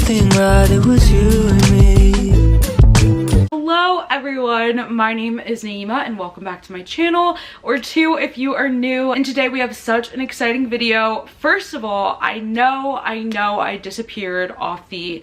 everything right, it was you and me. Hello everyone, my name is Nayeema and welcome back to my channel, or two if you are new. And today we have such an exciting video. First of all, I know I disappeared off the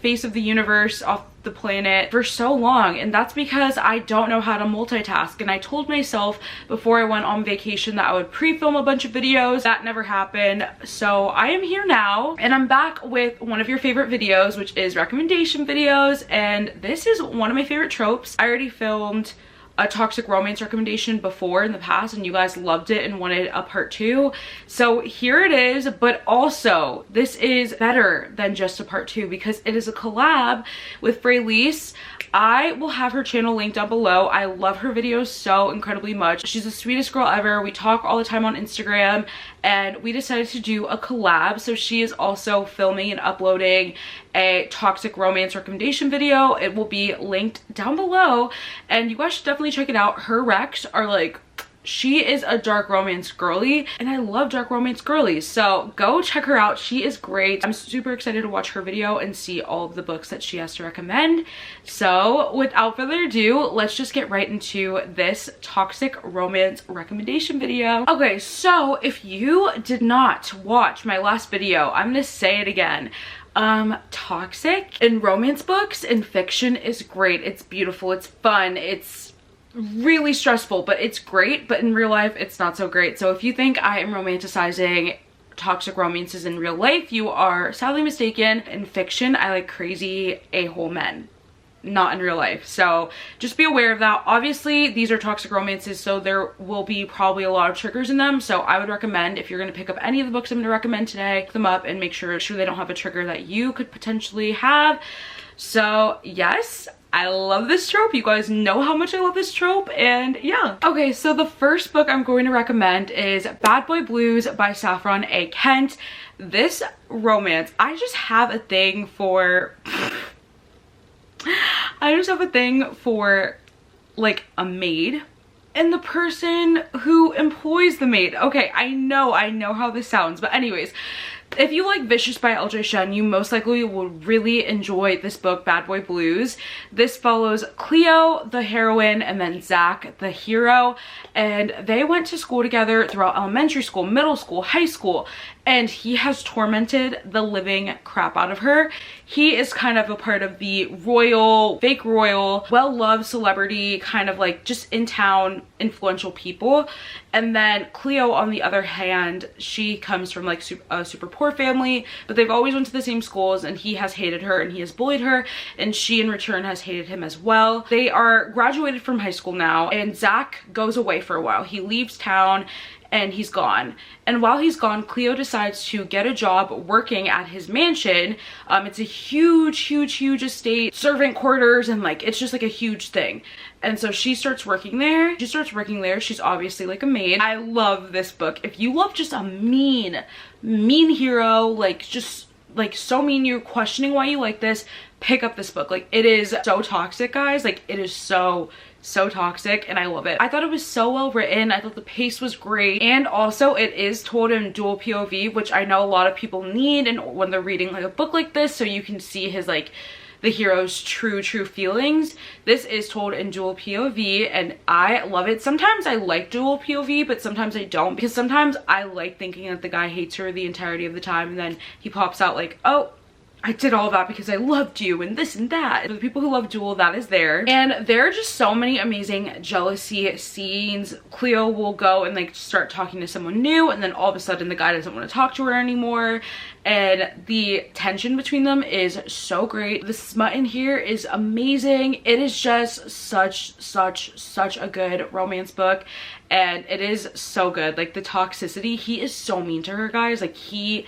face of the universe, off the planet for so long, and that's because I don't know how to multitask. And I told myself before I went on vacation that I would pre-film a bunch of videos. That never happened, so I am here now and I'm back with one of your favorite videos, which is recommendation videos. And this is one of my favorite tropes. I already filmed a toxic romance recommendation before in the past and you guys loved it and wanted a part 2, so here it is. But also this is better than just a part 2 because it is a collab with 𝓫𝓸𝓬𝓬𝓪. I will have her channel linked down below. I love her videos so incredibly much. She's the sweetest girl ever. We talk all the time on Instagram and we decided to do a collab. So she is also filming and uploading a toxic romance recommendation video. It will be linked down below and you guys should definitely check it out. Her recs are like, she is a dark romance girly and I love dark romance girlies, so go check her out. She is great. I'm super excited to watch her video and see all of the books that she has to recommend. So without further ado, let's just get right into this toxic romance recommendation video. Okay, so if you did not watch my last video, I'm gonna say it again. Toxic in romance books and fiction is great. It's beautiful, it's fun, it's really stressful, but it's great. But in real life it's not so great. So if you think I am romanticizing toxic romances in real life, you are sadly mistaken. In fiction I like crazy a-hole men, not in real life, so just be aware of that. Obviously these are toxic romances, so there will be probably a lot of triggers in them, so I would recommend, if you're going to pick up any of the books I'm going to recommend today, pick them up and make sure they don't have a trigger that you could potentially have. So yes, I love this trope. You guys know how much I love this trope, and yeah. Okay, so the first book I'm going to recommend is Bad Boy Blues by Saffron A. Kent. This romance, I just have a thing for like a maid and the person who employs the maid. Okay, I know how this sounds, but anyways, if you like Vicious by 𝓿𝓲𝓬𝓬𝓪, you most likely will really enjoy this book, Bad Boy Blues. This follows Cleo, the heroine, and then Zach, the hero, and they went to school together throughout elementary school, middle school, high school, and he has tormented the living crap out of her. He is kind of a part of the royal, fake royal, well-loved celebrity, kind of like just in town influential people. And then Cleo, on the other hand, she comes from like a super poor family, but they've always went to the same schools, and he has hated her and he has bullied her, and she in return has hated him as well. They are graduated from high school now, and Zach goes away for a while. He leaves town and he's gone, and while he's gone, Cleo decides to get a job working at his mansion. It's a huge estate, servant quarters, and like it's just like a huge thing. And so she starts working there. She's obviously like a maid. I love this book. If you love just a mean hero, like just like so mean, you're questioning why you like this, pick up this book. Like, it is so toxic, guys. Like, it is so toxic, and I love it. I thought it was so well written. I thought the pace was great, and also it is told in dual POV, which I know a lot of people need and when they're reading like a book like this, so you can see his like the hero's true feelings. This is told in dual POV and I love it. Sometimes I like dual POV, but sometimes I don't, because sometimes I like thinking that the guy hates her the entirety of the time, and then he pops out like, oh, I did all that because I loved you and this and that. For the people who love dual, that is there. And there are just so many amazing jealousy scenes. Cleo will go and like start talking to someone new, and then all of a sudden the guy doesn't want to talk to her anymore, and the tension between them is so great. The smut in here is amazing. It is just such a good romance book, and it is so good. Like, the toxicity, he is so mean to her, guys. Like, he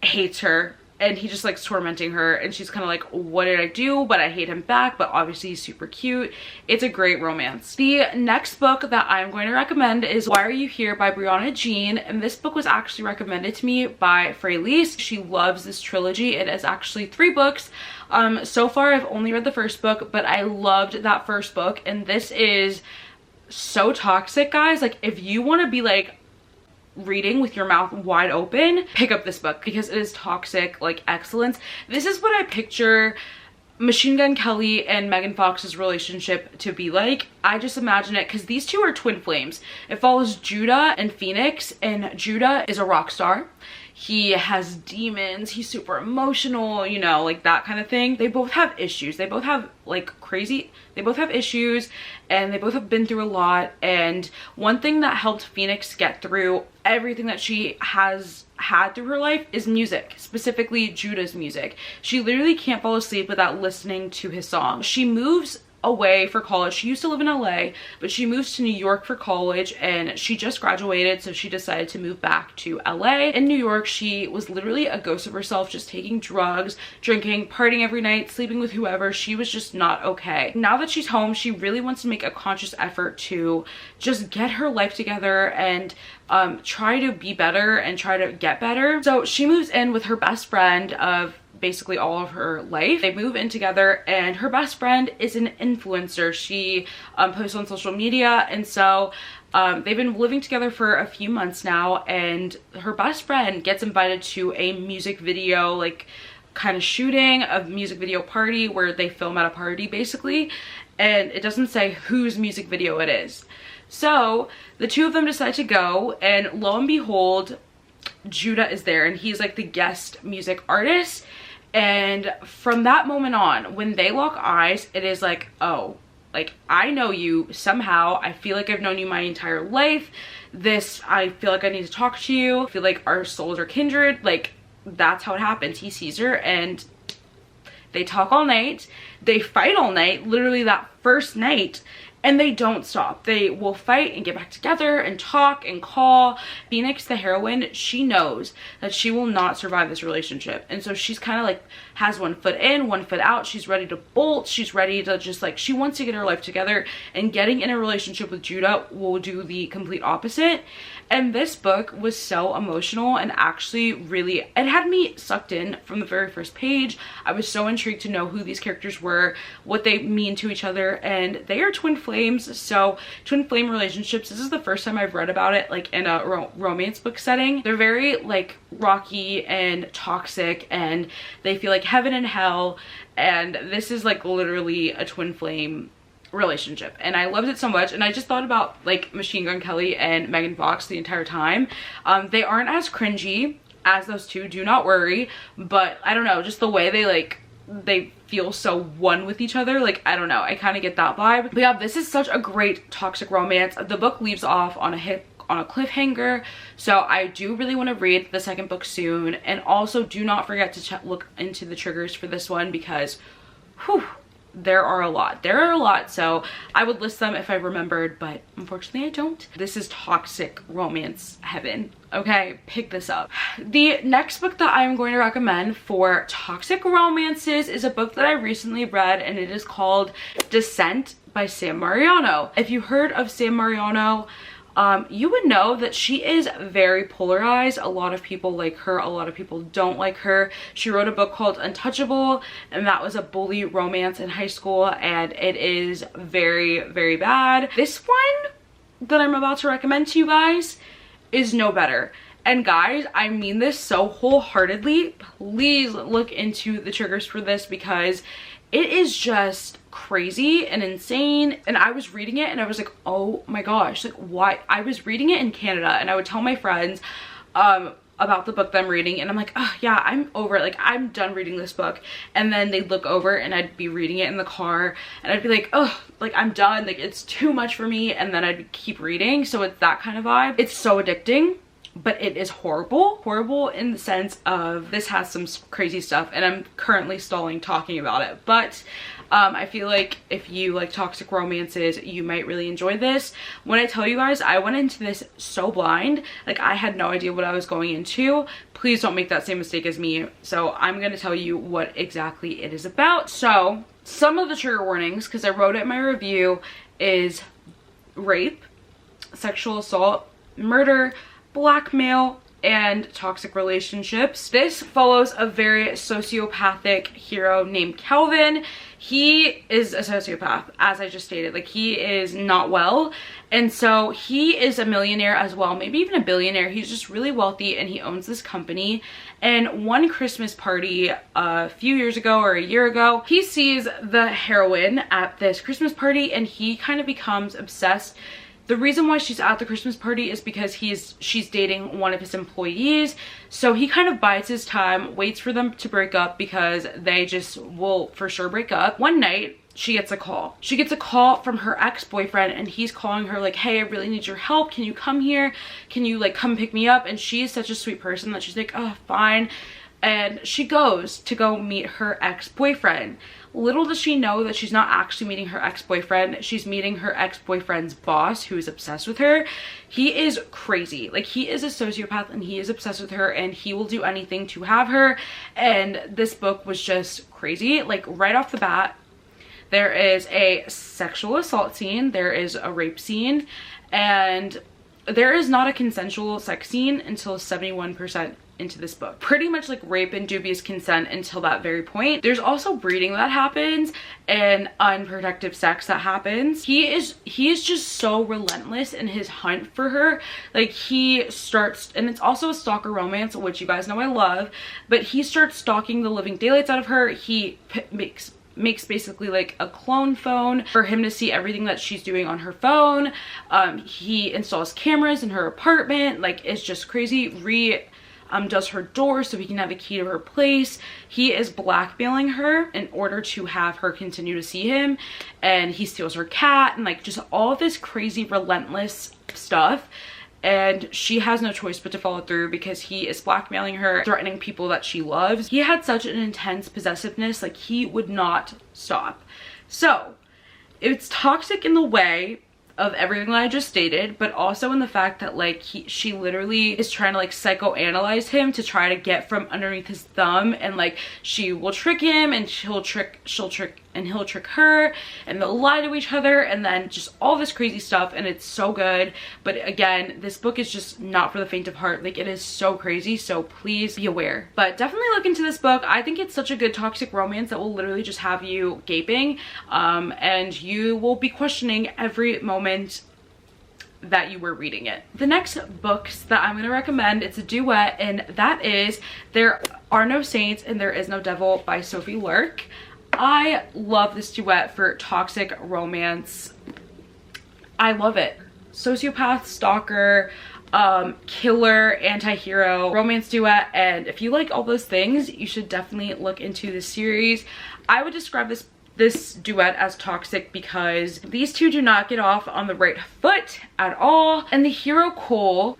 hates her and he just likes tormenting her, and she's kind of like, what did I do? But I hate him back, but obviously he's super cute. It's a great romance. The next book that I'm going to recommend is Why Are You Here by Brianna Jean, and this book was actually recommended to me by 𝓫𝓸𝓬𝓬𝓪. She loves this trilogy. It is actually 3 books. So far I've only read the first book, but I loved that first book, and this is so toxic, guys. Like, if you want to be like reading with your mouth wide open, pick up this book because it is toxic like excellence. This is what I picture Machine Gun Kelly and Megan Fox's relationship to be like. I just imagine it because these two are twin flames. It follows Judah and Phoenix, and Judah is a rock star. He has demons, he's super emotional, you know, like that kind of thing. They both have issues. They both have they both have issues, and they both have been through a lot. And one thing that helped Phoenix get through everything that she has had through her life is music, specifically Judah's music. She literally can't fall asleep without listening to his song. She moves away for college. She used to live in LA, but she moves to New York for college, and she just graduated, so she decided to move back to LA. In New York, she was literally a ghost of herself, just taking drugs, drinking, partying every night, sleeping with whoever. She was just not okay. Now that she's home, she really wants to make a conscious effort to just get her life together and try to be better and try to get better. So she moves in with her best friend of basically all of her life. They move in together, and her best friend is an influencer. She posts on social media, and so they've been living together for a few months now, and her best friend gets invited to a music video, like kind of shooting, a music video party where they film at a party basically, and it doesn't say whose music video it is. So the two of them decide to go, and lo and behold, Judah is there, and he's like the guest music artist. And from that moment on, when they lock eyes, it is like, oh, like I know you somehow. I feel like I've known you my entire life. I feel like I need to talk to you. I feel like our souls are kindred. Like that's how it happens. He sees her, and they talk all night. They fight all night, literally that first night. And they don't stop. They will fight and get back together and talk and call. Phoenix, the heroine, she knows that she will not survive this relationship. And so she's kind of like has one foot in, one foot out. She's ready to bolt. She's ready to just like, she wants to get her life together. And getting in a relationship with Judah will do the complete opposite. And this book was so emotional, and actually really, it had me sucked in from the very first page. I was so intrigued to know who these characters were, what they mean to each other, and they are twin flames. So twin flame relationships, this is the first time I've read about it like in a romance book setting. They're very like rocky and toxic, and they feel like heaven and hell, and this is like literally a twin flame relationship, and I loved it so much. And I just thought about like Machine Gun Kelly and Megan Fox the entire time. They aren't as cringy as those two, do not worry, but I don't know, just the way they feel so one with each other, like I don't know, I kind of get that vibe. But yeah, this is such a great toxic romance. The book leaves off on a cliffhanger, so I do really want to read the second book soon. And also do not forget to look into the triggers for this one, because whew, there are a lot. So I would list them if I remembered, but unfortunately I don't. This is toxic romance heaven. Okay, pick this up. The next book that I'm going to recommend for toxic romances is a book that I recently read, and it is called Descent by Sam Mariano. If you heard of Sam Mariano, you would know that she is very polarized. A lot of people like her, a lot of people don't like her. She wrote a book called Untouchable, and that was a bully romance in high school, and it is very, very bad. This one that I'm about to recommend to you guys is no better. And guys, I mean this so wholeheartedly. Please look into the triggers for this, because it is just crazy and insane. And I was reading it and I was like, oh my gosh, like why? I was reading it in Canada, and I would tell my friends about the book that I'm reading, and I'm like, oh yeah, I'm over it, like I'm done reading this book. And then they'd look over and I'd be reading it in the car, and I'd be like, oh, like I'm done, like it's too much for me, and then I'd keep reading. So it's that kind of vibe. It's so addicting, but it is horrible in the sense of this has some crazy stuff, and I'm currently stalling talking about it. But I feel like if you like toxic romances, you might really enjoy this. When I tell you guys, I went into this so blind, like I had no idea what I was going into. Please don't make that same mistake as me. So I'm going to tell you what exactly it is about. So some of the trigger warnings, because I wrote it in my review, is rape, sexual assault, murder, blackmail, and toxic relationships. This follows a very sociopathic hero named Calvin. He is a sociopath, as I just stated. Like, he is not well, and so he is a millionaire as well, maybe even a billionaire. He's just really wealthy, and he owns this company. And one Christmas party a few years ago or a year ago, he sees the heroine at this Christmas party, and he kind of becomes obsessed. The reason why she's at the Christmas party is because she's dating one of his employees. So he kind of bides his time, waits for them to break up because they just will for sure break up. One night, she gets a call. She gets a call from her ex-boyfriend, and he's calling her like, hey, I really need your help. Can you come here? Can you like come pick me up? And she is such a sweet person that she's like, oh, fine. And she goes to go meet her ex-boyfriend. Little does she know that she's not actually meeting her ex-boyfriend. She's meeting her ex-boyfriend's boss, who is obsessed with her. He is crazy. Like, he is a sociopath, and he is obsessed with her, and he will do anything to have her. And this book was just crazy. Like, right off the bat, there is a sexual assault scene, there is a rape scene, and there is not a consensual sex scene until 71% into this book. Pretty much like rape and dubious consent until that very point. There's also breeding that happens and unprotected sex that happens. He is just so relentless in his hunt for her. Like, he starts, and it's also a stalker romance, which you guys know I love, but he starts stalking the living daylights out of her. He makes basically like a clone phone for him to see everything that she's doing on her phone. He installs cameras in her apartment. Like, it's just crazy. Does her door so he can have a key to her place. He is blackmailing her in order to have her continue to see him, and he steals her cat, and like just all of this crazy relentless stuff. And she has no choice but to follow through because he is blackmailing her, threatening people that she loves. He had such an intense possessiveness, like he would not stop. So it's toxic in the way of everything that I just stated, but also in the fact that like she literally is trying to like psychoanalyze him to try to get from underneath his thumb, and like she will trick him, and he'll trick her, and they'll lie to each other, and then just all this crazy stuff. And it's so good. But again, this book is just not for the faint of heart. Like, it is so crazy, so please be aware. But definitely look into this book. I think it's such a good toxic romance that will literally just have you gaping, and you will be questioning every moment that you were reading it. The next books that I'm going to recommend, it's a duet, and that is There Are No Saints and There Is No Devil by Sophie Lurk. I love this duet for toxic romance. I love it. Sociopath, stalker, killer, anti-hero, romance duet, and if you like all those things, you should definitely look into this series. I would describe this duet as toxic because these two do not get off on the right foot at all. And the hero Cole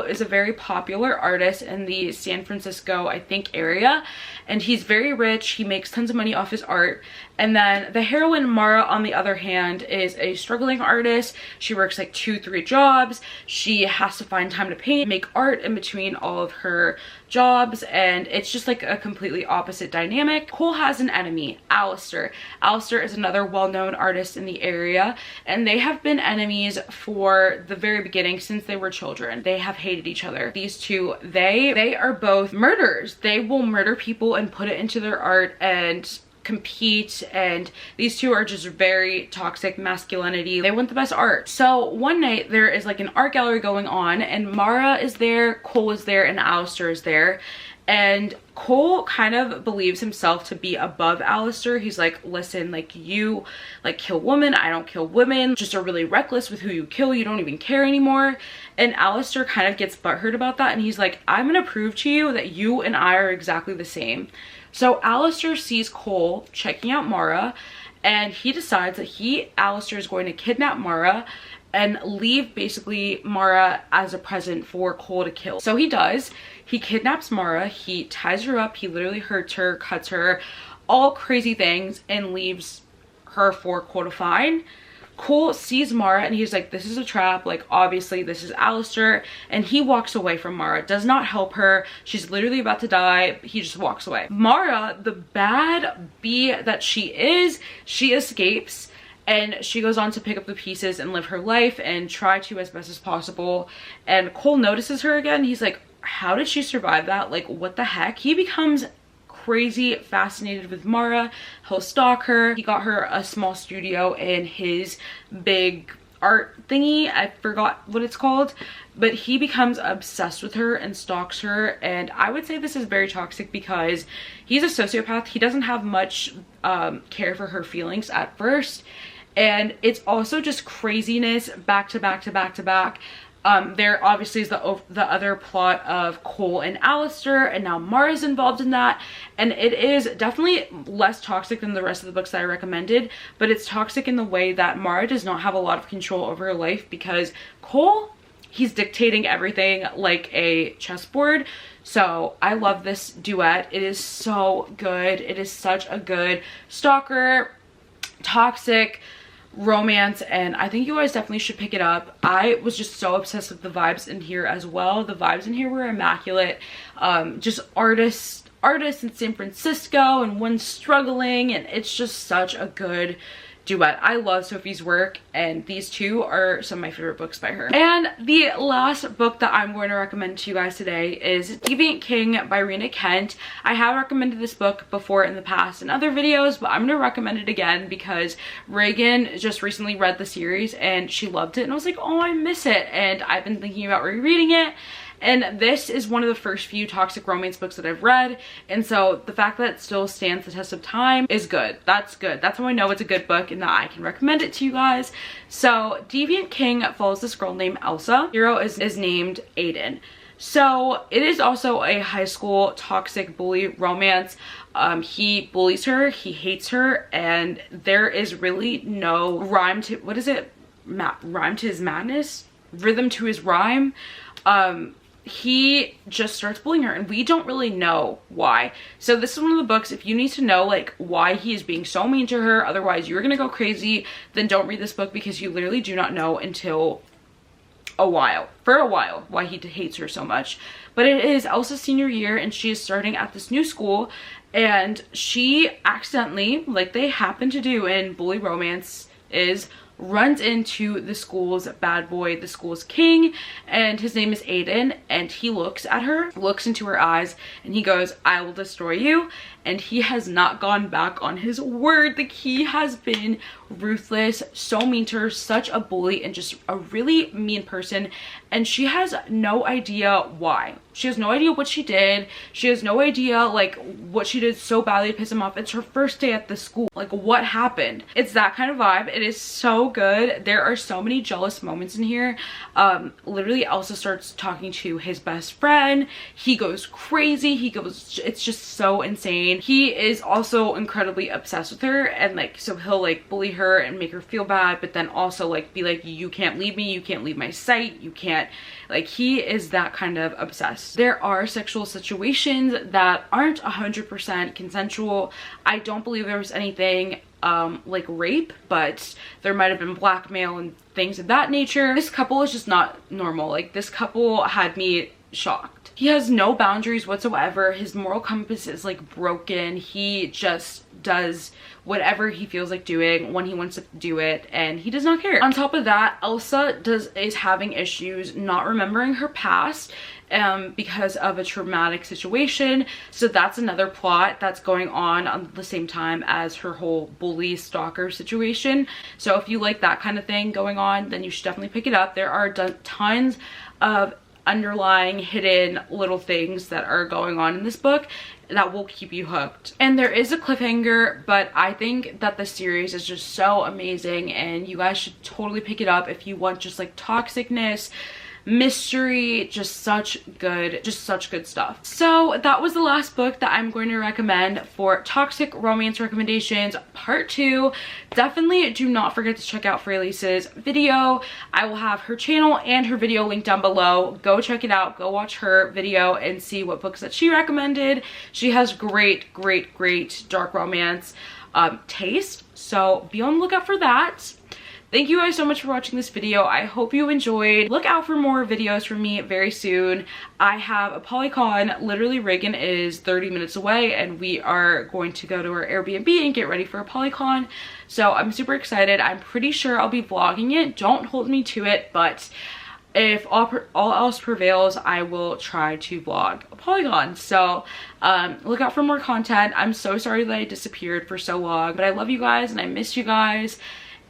is a very popular artist in the San Francisco, I think, area, and he's very rich. He makes tons of money off his art. And then the heroine Mara, on the other hand, is a struggling artist. She works like 2-3 jobs. She has to find time to paint, make art in between all of her jobs, and it's just like a completely opposite dynamic. Cole has an enemy, Alistair. Alistair is another well-known artist in the area, and they have been enemies for the very beginning, since they were children. They have hated each other. These two, they are both murderers. They will murder people and put it into their art and compete, and these two are just very toxic masculinity. They want the best art. So one night there is like an art gallery going on, and Mara is there, Cole is there, and Alistair is there. And Cole kind of believes himself to be above Alistair. He's like, listen, like, you like kill women, I don't kill women, just are really reckless with who you kill, you don't even care anymore. And Alistair kind of gets butthurt about that, and he's like, I'm gonna prove to you that you and I are exactly the same. So Alistair sees Cole checking out Mara, and he decides that Alistair is going to kidnap Mara and leave basically Mara as a present for Cole to kill. So he does. He kidnaps Mara, he ties her up, he literally hurts her, cuts her, all crazy things, and leaves her for Cole to find. Cole sees Mara, and he's like, this is a trap, like obviously this is Alistair, and he walks away from Mara, does not help her. She's literally about to die. He just walks away. Mara, the bad bee that she is, she escapes, and she goes on to pick up the pieces and live her life and try to as best as possible. And Cole notices her again. He's like, how did she survive that? Like, what the heck? He becomes crazy fascinated with Mara. He'll stalk her. He got her a small studio in his big art thingy. I forgot what it's called, but he becomes obsessed with her and stalks her. And I would say this is very toxic because he's a sociopath. He doesn't have much care for her feelings at first, and it's also just craziness back to back to back to back. There obviously is the other plot of Cole and Alistair, and now Mara's involved in that, and it is definitely less toxic than the rest of the books that I recommended, but it's toxic in the way that Mara does not have a lot of control over her life because Cole, he's dictating everything like a chessboard. So I love this duet. It is so good. It is such a good stalker, toxic romance, and I think you guys definitely should pick it up. I was just so obsessed with the vibes in here as well. The vibes in here were immaculate. Just artists in San Francisco and one struggling, and it's just such a good duet. I love Sophie's work, and these two are some of my favorite books by her. And the last book that I'm going to recommend to you guys today is Deviant King by Rena Kent. I have recommended this book before in the past in other videos, but I'm going to recommend it again because Reagan just recently read the series and she loved it, and I was like, oh, I miss it, and I've been thinking about rereading it. And this is one of the first few toxic romance books that I've read, and so the fact that it still stands the test of time is good. That's good. That's how I know it's a good book and that I can recommend it to you guys. So Deviant King follows this girl named Elsa. Hero is named Aiden. So it is also a high school toxic bully romance. He bullies her, he hates her, and there is really no rhyme to, what is it? Rhyme to his madness? Rhythm to his rhyme. He just starts bullying her, and we don't really know why. So this is one of the books, if you need to know like why he is being so mean to her, otherwise you're gonna go crazy, then don't read this book, because you literally do not know until for a while why he hates her so much. But it is Elsa's senior year, and she is starting at this new school, and she accidentally, like they happen to do in bully romance, runs into the school's bad boy, the school's king, and his name is Aiden, and he looks at her, looks into her eyes, and he goes, I will destroy you. And he has not gone back on his word. Like, he has been ruthless, so mean to her, such a bully, and just a really mean person, and she has no idea why. She has no idea what she did. She has no idea like what she did so badly to piss him off. It's her first day at the school. Like, what happened? It's that kind of vibe. It is so good. There are so many jealous moments in here. Literally Elsa starts talking to his best friend. He goes crazy. It's just so insane. He is also incredibly obsessed with her, and like, so he'll like bully her and make her feel bad, but then also like be like, you can't leave me, you can't leave my sight, you can't, like, he is that kind of obsessed. There are sexual situations that aren't 100% consensual. I don't believe there was anything like rape, but there might have been blackmail and things of that nature. This couple is just not normal. Like, this couple had me shocked. He has no boundaries whatsoever. His moral compass is like broken. He just does whatever he feels like doing when he wants to do it, and he does not care. On top of that, Elsa is having issues not remembering her past because of a traumatic situation. So that's another plot that's going on the same time as her whole bully stalker situation. So if you like that kind of thing going on, then you should definitely pick it up. There are tons of underlying hidden little things that are going on in this book that will keep you hooked. And there is a cliffhanger, but I think that the series is just so amazing, and you guys should totally pick it up if you want just like toxicness, mystery, just such good stuff. So that was the last book that I'm going to recommend for toxic romance recommendations part 2. Definitely do not forget to check out Frelice's video. I will have her channel and her video linked down below. Go check it out, go watch her video and see what books that she recommended. She has great dark romance taste, so be on the lookout for that. Thank you guys so much for watching this video. I hope you enjoyed. Look out for more videos from me very soon. I have a Polycon. Literally, Reagan is 30 minutes away, and we are going to go to our Airbnb and get ready for a Polycon. So I'm super excited. I'm pretty sure I'll be vlogging it. Don't hold me to it, but if all else prevails, I will try to vlog a polygon. So look out for more content. I'm so sorry that I disappeared for so long, but I love you guys and I missed you guys.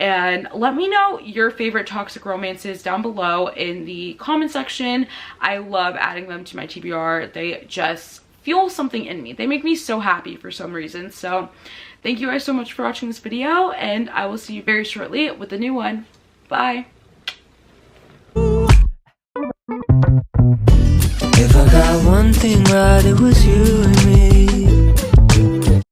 And let me know your favorite toxic romances down below in the comment section. I love adding them to my TBR. They just fuel something in me. They make me so happy for some reason. So thank you guys so much for watching this video, and I will see you very shortly with a new one. Bye. If I got one thing right, it was you and